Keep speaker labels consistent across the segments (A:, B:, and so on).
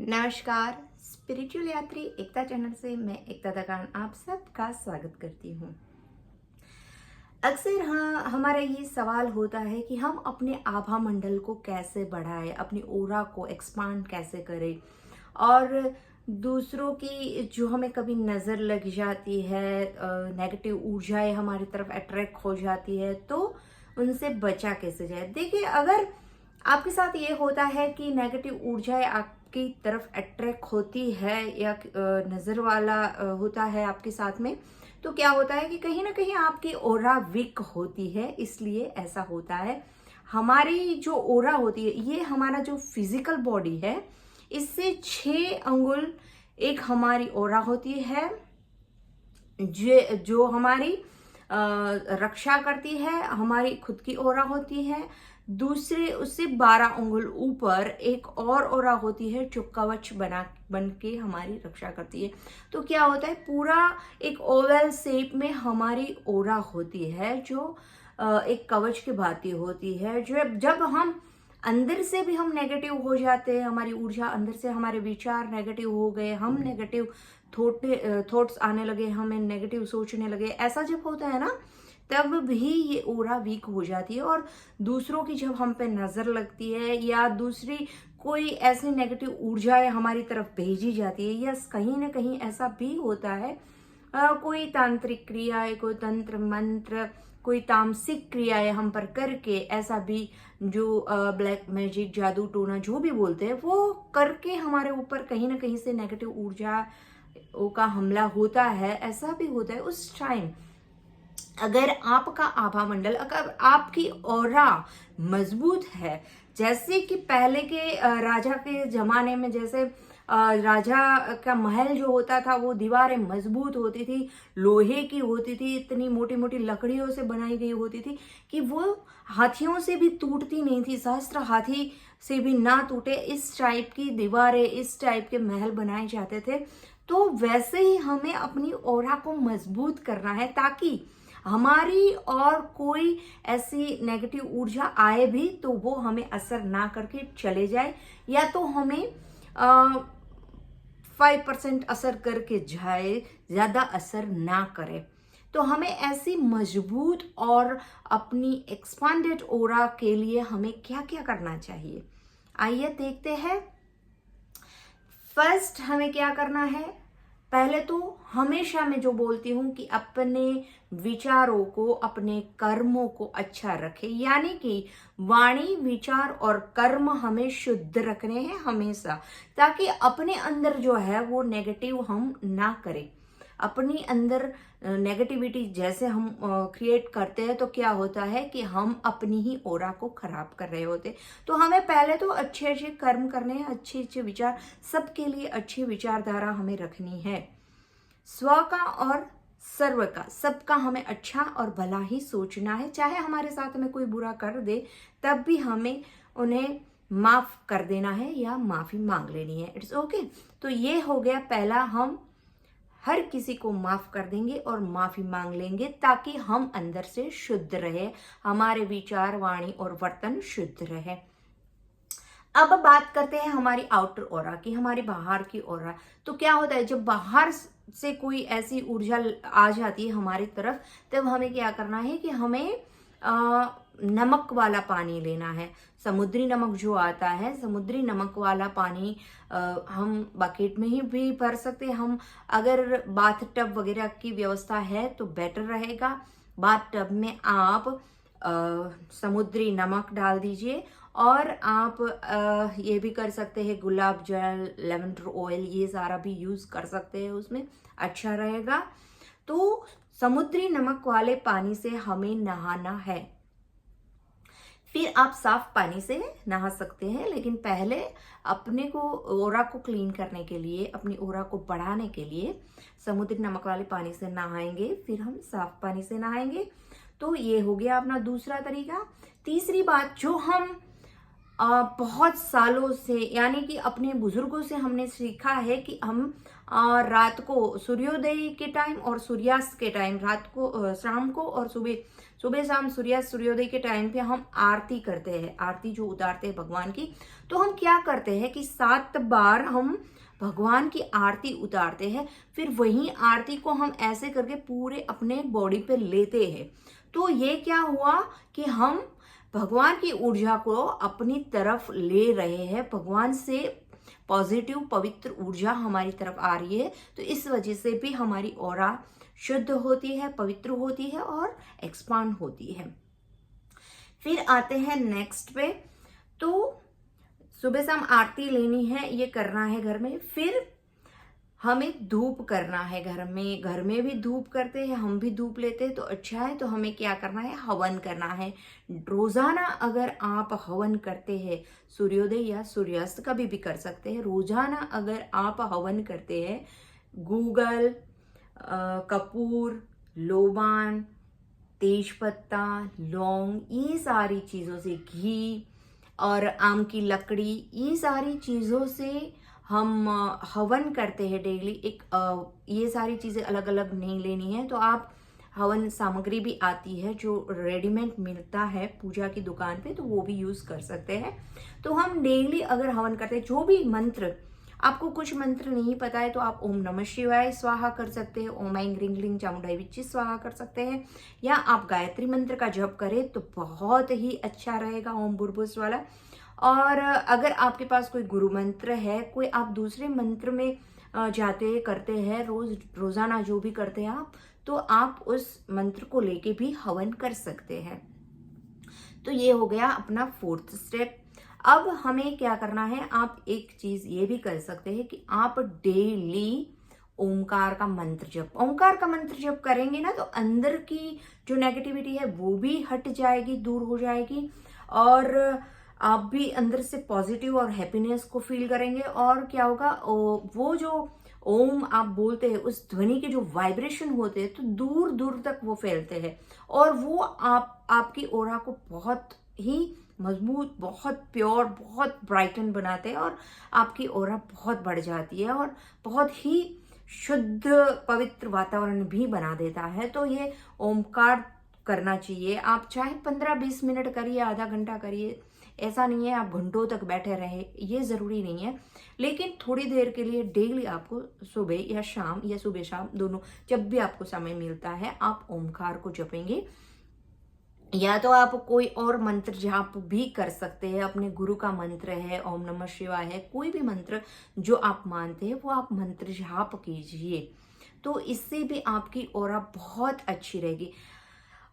A: नमस्कार। स्पिरिचुअल यात्री एकता चैनल से मैं एकता दगान आप सबका स्वागत करती हूँ। अक्सर हमारा ये सवाल होता है कि हम अपने आभा मंडल को कैसे बढ़ाएं, अपनी ऑरा को एक्सपांड कैसे करें और दूसरों की जो हमें कभी नज़र लग जाती है, नेगेटिव ऊर्जाएं हमारी तरफ अट्रैक्ट हो जाती है, तो उनसे बचा कैसे जाए। देखिए, अगर आपके साथ ये होता है कि नेगेटिव ऊर्जाएं आपकी तरफ अट्रैक्ट होती है या नज़र वाला होता है आपके साथ में, तो क्या होता है कि कहीं ना कहीं आपकी ऑरा वीक होती है, इसलिए ऐसा होता है। हमारी जो ऑरा होती है, ये हमारा जो फिजिकल बॉडी है, इससे 6 अंगुल एक हमारी ऑरा होती है जो हमारी रक्षा करती है, हमारी खुद की ऑरा होती है। दूसरे उससे 12 अंगुल ऊपर एक और ऑरा होती है जो कवच बन के हमारी रक्षा करती है। तो क्या होता है, पूरा एक ओवल शेप में हमारी ऑरा होती है जो एक कवच की भांति होती है। जो जब हम अंदर से भी हम नेगेटिव हो जाते हैं, हमारी ऊर्जा अंदर से, हमारे विचार नेगेटिव हो गए, हम नेगेटिव थॉट्स आने लगे, हमें नेगेटिव सोचने लगे, ऐसा जब होता है ना, तब भी ये ऑरा वीक हो जाती है। और दूसरों की जब हम पे नजर लगती है या दूसरी कोई ऐसी नेगेटिव ऊर्जाएं हमारी तरफ भेजी जाती है, या कहीं ना कहीं ऐसा भी होता है, कोई तांत्रिक क्रियाएं, कोई तंत्र मंत्र, कोई तामसिक क्रियाएं हम पर करके, ऐसा भी जो ब्लैक मैजिक, जादू टोना जो भी बोलते हैं, वो करके हमारे ऊपर कहीं ना कहीं से नेगेटिव ऊर्जा का हमला होता है। ऐसा भी होता है उस टाइम। अगर आपका आभा मंडल, अगर आपकी ऑरा मजबूत है, जैसे कि पहले के राजा के जमाने में, जैसे राजा का महल जो होता था, वो दीवारें मजबूत होती थी, लोहे की होती थी, इतनी मोटी मोटी लकड़ियों से बनाई गई होती थी कि वो हाथियों से भी टूटती नहीं थी, सहस्त्र हाथी से भी ना टूटे, इस टाइप की दीवारें, इस टाइप के महल बनाए जाते थे। तो वैसे ही हमें अपनी ऑरा को मजबूत करना है, ताकि हमारी और कोई ऐसी नेगेटिव ऊर्जा आए भी तो वो हमें असर ना करके चले जाए, या तो हमें 5% असर करके जाए, ज्यादा असर ना करे। तो हमें ऐसी मजबूत और अपनी एक्सपांडेड ऑरा के लिए हमें क्या क्या करना चाहिए, आइए देखते हैं। फर्स्ट हमें क्या करना है, पहले तो हमेशा मैं जो बोलती हूं कि अपने विचारों को, अपने कर्मों को अच्छा रखें, यानी कि वाणी, विचार और कर्म हमें शुद्ध रखने हैं हमेशा, ताकि अपने अंदर जो है वो नेगेटिव हम ना करें। अपनी अंदर नेगेटिविटी जैसे हम क्रिएट करते हैं, तो क्या होता है कि हम अपनी ही ऑरा को खराब कर रहे होते। तो हमें पहले तो अच्छे अच्छे कर्म करने हैं, अच्छे अच्छे विचार, सबके लिए अच्छी विचारधारा हमें रखनी है। स्व का और सर्व का, सबका हमें अच्छा और भला ही सोचना है। चाहे हमारे साथ में कोई बुरा कर दे, तब भी हमें उन्हें माफ कर देना है या माफी मांग लेनी है। It's okay. तो ये हो गया पहला, हम हर किसी को माफ कर देंगे और माफी मांग लेंगे, ताकि हम अंदर से शुद्ध रहे, हमारे विचार, वाणी और वर्तन शुद्ध रहे। अब बात करते हैं हमारी आउटर ऑरा की, हमारी बाहर की ऑरा। तो क्या होता है, जब बाहर से कोई ऐसी ऊर्जा आ जाती है हमारी तरफ, तब हमें क्या करना है कि हमें नमक वाला पानी लेना है। समुद्री नमक जो आता है, समुद्री नमक वाला पानी हम बकेट में ही भी भर सकते हैं। हम अगर बाथ टब वगैरह की व्यवस्था है तो बेटर रहेगा। बाथ टब में आप समुद्री नमक डाल दीजिए, और आप ये भी कर सकते हैं, गुलाब जल, लेवेंडर ऑयल, ये सारा भी यूज कर सकते हैं, उसमें अच्छा रहेगा। तो समुद्री नमक वाले पानी से हमें नहाना है। फिर आप साफ पानी से नहा सकते हैं, लेकिन पहले अपने को, ऑरा को क्लीन करने के लिए, अपनी ऑरा को बढ़ाने के लिए समुद्री नमक वाले पानी से नहाएंगे, फिर हम साफ पानी से नहाएंगे। तो ये हो गया अपना दूसरा तरीका। तीसरी बात, जो हम बहुत सालों से, यानी कि अपने बुजुर्गों से हमने सीखा है कि हम रात को सूर्योदय के टाइम और सूर्यास्त के टाइम, रात को, शाम को और सुबह सुबह शाम सूर्यास्त सूर्योदय के टाइम पे हम आरती करते हैं, आरती जो उतारते हैं भगवान की। तो हम क्या करते हैं कि 7 बार हम भगवान की आरती उतारते हैं, फिर वही आरती को हम ऐसे करके पूरे अपने बॉडी पे लेते हैं। तो ये क्या हुआ कि हम भगवान की ऊर्जा को अपनी तरफ ले रहे हैं, भगवान से पॉजिटिव पवित्र ऊर्जा हमारी तरफ आ रही है। तो इस वजह से भी हमारी ऑरा शुद्ध होती है, पवित्र होती है और एक्सपांड होती है। फिर आते हैं नेक्स्ट पे। तो सुबह शाम आरती लेनी है, ये करना है घर में। फिर हमें धूप करना है घर में भी धूप करते हैं, हम भी धूप लेते हैं तो अच्छा है। तो हमें क्या करना है, हवन करना है। रोजाना अगर आप हवन करते हैं, सूर्योदय या सूर्यास्त कभी भी कर सकते हैं, रोजाना अगर आप हवन करते हैं, गूगल, कपूर, लोबान, तेजपत्ता, लौंग, ये सारी चीज़ों से, घी और आम की लकड़ी, ये सारी चीज़ों से हम हवन करते हैं डेली। ये सारी चीज़ें अलग अलग नहीं लेनी है। तो आप हवन सामग्री भी आती है जो रेडीमेड मिलता है पूजा की दुकान पे, तो वो भी यूज़ कर सकते हैं। तो हम डेली अगर हवन करते हैं, जो भी मंत्र, आपको कुछ मंत्र नहीं पता है तो आप ओम नमः शिवाय स्वाहा कर सकते हैं, ओम ऐं ह्रीं क्लीं चामुंडाई विच्ची स्वाहा कर सकते हैं, या आप गायत्री मंत्र का जप करें तो बहुत ही अच्छा रहेगा, ओम भूर्भुवस्सुः वाला। और अगर आपके पास कोई गुरु मंत्र है, कोई आप दूसरे मंत्र में जाते करते हैं, रोजाना जो भी करते हैं आप, तो आप उस मंत्र को लेके भी हवन कर सकते हैं। तो ये हो गया अपना 4th स्टेप। अब हमें क्या करना है, आप एक चीज ये भी कर सकते हैं कि आप डेली ओमकार का मंत्र जप, ओमकार का मंत्र जप करेंगे ना, तो अंदर की जो नेगेटिविटी है वो भी हट जाएगी, दूर हो जाएगी, और आप भी अंदर से पॉजिटिव और हैप्पीनेस को फील करेंगे। और क्या होगा, वो जो ओम आप बोलते हैं, उस ध्वनि के जो वाइब्रेशन होते हैं तो दूर दूर तक वो फैलते हैं, और वो आपकी ऑरा को बहुत ही मजबूत, बहुत प्योर, बहुत ब्राइटन बनाते हैं, और आपकी ऑरा बहुत बढ़ जाती है और बहुत ही शुद्ध पवित्र वातावरण भी बना देता है। तो ये ओमकार करना चाहिए। आप चाहे 15-20 मिनट करिए, आधा घंटा करिए, ऐसा नहीं है आप घंटों तक बैठे रहे, ये जरूरी नहीं है। लेकिन थोड़ी देर के लिए डेली आपको सुबह या शाम, या सुबह शाम दोनों, जब भी आपको समय मिलता है, आप ओमकार को जपेंगे। या तो आप कोई और मंत्र जाप भी कर सकते हैं, अपने गुरु का मंत्र है, ओम नमः शिवाय है, कोई भी मंत्र जो आप मानते हैं वो आप मंत्र जाप कीजिए। तो इससे भी आपकी ऑरा बहुत अच्छी रहेगी।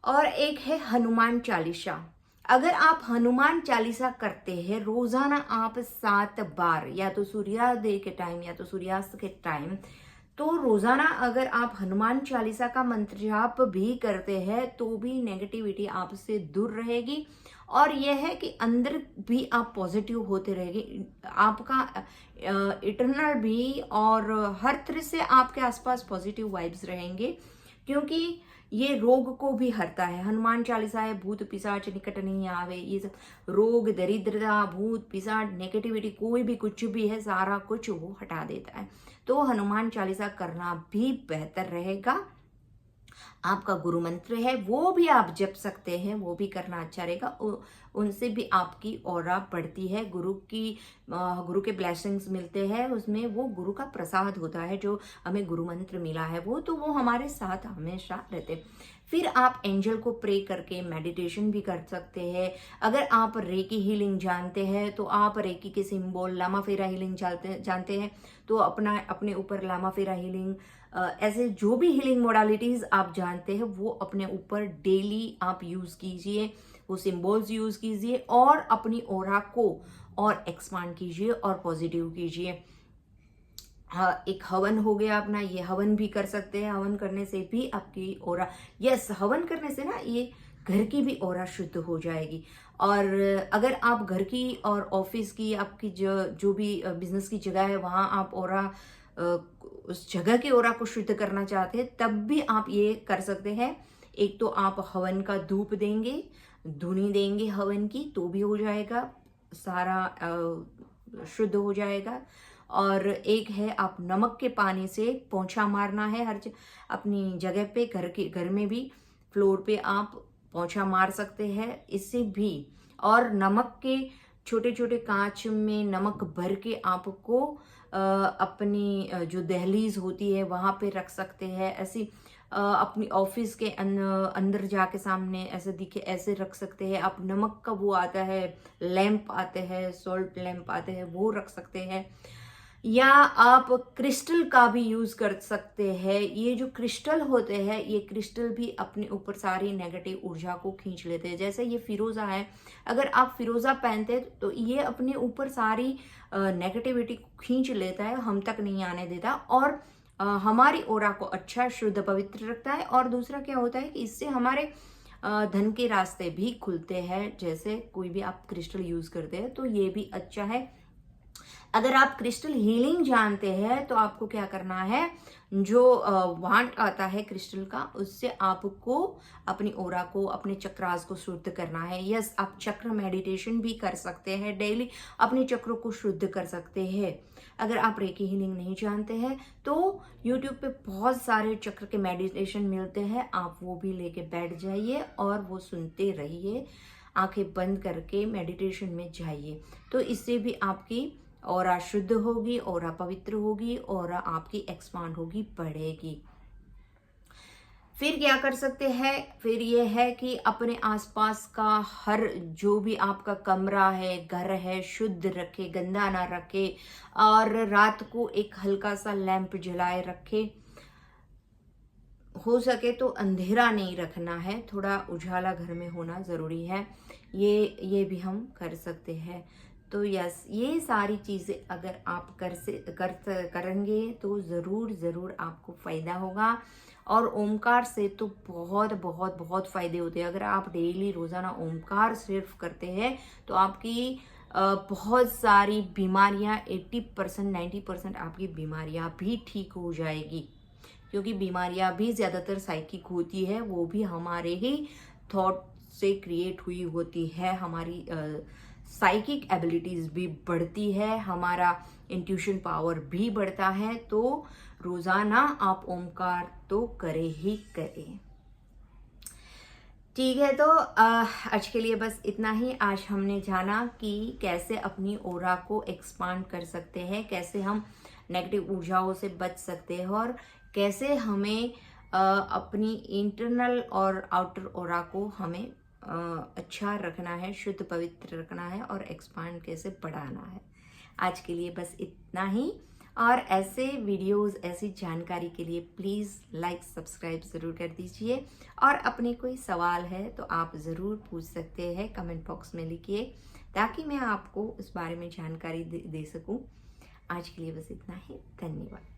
A: और एक है हनुमान चालीसा। अगर आप हनुमान चालीसा करते हैं रोजाना, आप 7 बार, या तो सूर्योदय के टाइम या तो सूर्यास्त के टाइम, तो रोजाना अगर आप हनुमान चालीसा का मंत्र जाप भी करते हैं तो भी नेगेटिविटी आपसे दूर रहेगी। और यह है कि अंदर भी आप पॉजिटिव होते रहेंगे, आपका इटरनल भी, और हर तरह से आपके आसपास पॉजिटिव वाइब्स रहेंगे, क्योंकि ये रोग को भी हरता है। हनुमान चालीसा है, भूत पिशाच निकट नहीं आवे, ये सब रोग, दरिद्रता, भूत पिशाच, नेगेटिविटी, कोई भी कुछ भी है, सारा कुछ वो हटा देता है। तो हनुमान चालीसा करना भी बेहतर रहेगा। आपका गुरु मंत्र है वो भी आप जप सकते हैं, वो भी करना अच्छा रहेगा, उनसे भी आपकी ऑरा बढ़ती है। गुरु के ब्लेसिंग्स मिलते हैं, उसमें वो गुरु का प्रसाद होता है, जो हमें गुरु मंत्र मिला है वो, तो वो हमारे साथ हमेशा रहते। फिर आप एंजल को प्रे करके मेडिटेशन भी कर सकते हैं। अगर आप रेकी हीलिंग जानते हैं तो आप रेकी के सिंबल, लामा फेरा हीलिंग जानते हैं तो अपने ऊपर लामा फेरा हीलिंग, ऐसे जो भी हीलिंग मोडालिटीज आप जानते हैं वो अपने ऊपर डेली आप यूज कीजिए, वो सिंबल्स यूज कीजिए, और अपनी ऑरा को और एक्सपांड कीजिए और पॉजिटिव कीजिए। हाँ, एक हवन हो गया अपना, ये हवन भी कर सकते हैं। हवन करने से भी आपकी ऑरा, हवन करने से ना ये घर की भी ऑरा शुद्ध हो जाएगी। और अगर आप घर की और ऑफिस की, आपकी जो भी बिजनेस की जगह है, वहाँ आप ऑरा, उस जगह की ऑरा को शुद्ध करना चाहते हैं, तब भी आप ये कर सकते हैं। एक तो आप हवन का धूप देंगे, धुनी देंगे हवन की, तो भी हो जाएगा, सारा शुद्ध हो जाएगा। और एक है आप नमक के पानी से पोंछा मारना है अपनी जगह पे, घर में भी फ्लोर पे आप पोंछा मार सकते हैं इससे भी। और नमक के छोटे छोटे कांच में नमक भर के आपको अपनी जो दहलीज होती है वहां पे रख सकते हैं। ऐसी अपनी ऑफिस के अंदर जाके सामने ऐसे दिखे ऐसे रख सकते हैं आप। नमक का वो आता है लैंप आते हैं, सॉल्ट लैंप आते हैं, वो रख सकते हैं। या आप क्रिस्टल का भी यूज कर सकते हैं। ये जो क्रिस्टल होते हैं ये क्रिस्टल भी अपने ऊपर सारी नेगेटिव ऊर्जा को खींच लेते हैं। जैसे ये फिरोजा है, अगर आप फिरोजा पहनते हैं तो ये अपने ऊपर सारी नेगेटिविटी को खींच लेता है, हम तक नहीं आने देता और हमारी ऑरा को अच्छा शुद्ध पवित्र रखता है। और दूसरा क्या होता है कि इससे हमारे धन के रास्ते भी खुलते हैं। जैसे कोई भी आप क्रिस्टल यूज करते हैं तो ये भी अच्छा है। अगर आप क्रिस्टल हीलिंग जानते हैं तो आपको क्या करना है, जो वांट आता है क्रिस्टल का उससे आपको अपनी ओरा को, अपने चक्रास को शुद्ध करना है। यस, आप चक्र मेडिटेशन भी कर सकते हैं, डेली अपने चक्रों को शुद्ध कर सकते हैं। अगर आप रेकी हीलिंग नहीं जानते हैं तो यूट्यूब पे बहुत सारे चक्र के मेडिटेशन मिलते हैं, आप वो भी लेके बैठ जाइए और वो सुनते रहिए, आंखें बंद करके मेडिटेशन में जाइए। तो इससे भी आपकी ऑरा शुद्ध होगी, ऑरा पवित्र होगी, ऑरा आपकी एक्सपांड होगी, बढ़ेगी। फिर क्या कर सकते हैं, फिर ये है कि अपने आसपास का हर जो भी आपका कमरा है, घर है, शुद्ध रखे, गंदा ना रखे। और रात को एक हल्का सा लैंप जलाए रखे। हो सके तो अंधेरा नहीं रखना है, थोड़ा उजाला घर में होना ज़रूरी है। ये भी हम कर सकते हैं। तो यस, ये सारी चीज़ें अगर आप करेंगे तो ज़रूर आपको फ़ायदा होगा। और ओमकार से तो बहुत बहुत बहुत फ़ायदे होते हैं। अगर आप डेली रोज़ाना ओमकार सिर्फ करते हैं तो आपकी बहुत सारी बीमारियां 80% 90% आपकी बीमारियां भी ठीक हो जाएगी। क्योंकि बीमारियां भी ज़्यादातर साइकिक होती है, वो भी हमारे ही थॉट से क्रिएट हुई होती है। हमारी साइकिक एबिलिटीज़ भी बढ़ती है, हमारा इंट्यूशन पावर भी बढ़ता है। तो रोज़ाना आप ओमकार तो करें ही करें। ठीक है, तो आज के लिए बस इतना ही। आज हमने जाना कि कैसे अपनी ओरा को एक्सपांड कर सकते हैं, कैसे हम नेगेटिव ऊर्जाओं से बच सकते हैं और कैसे हमें अपनी इंटरनल और आउटर ओरा को हमें अच्छा रखना है, शुद्ध पवित्र रखना है और एक्सपांड कैसे बढ़ाना है। आज के लिए बस इतना ही। और ऐसे वीडियोस, ऐसी जानकारी के लिए प्लीज़ लाइक सब्सक्राइब ज़रूर कर दीजिए। और अपने कोई सवाल है तो आप ज़रूर पूछ सकते हैं, कमेंट बॉक्स में लिखिए ताकि मैं आपको इस बारे में जानकारी दे सकूं। आज के लिए बस इतना ही। धन्यवाद।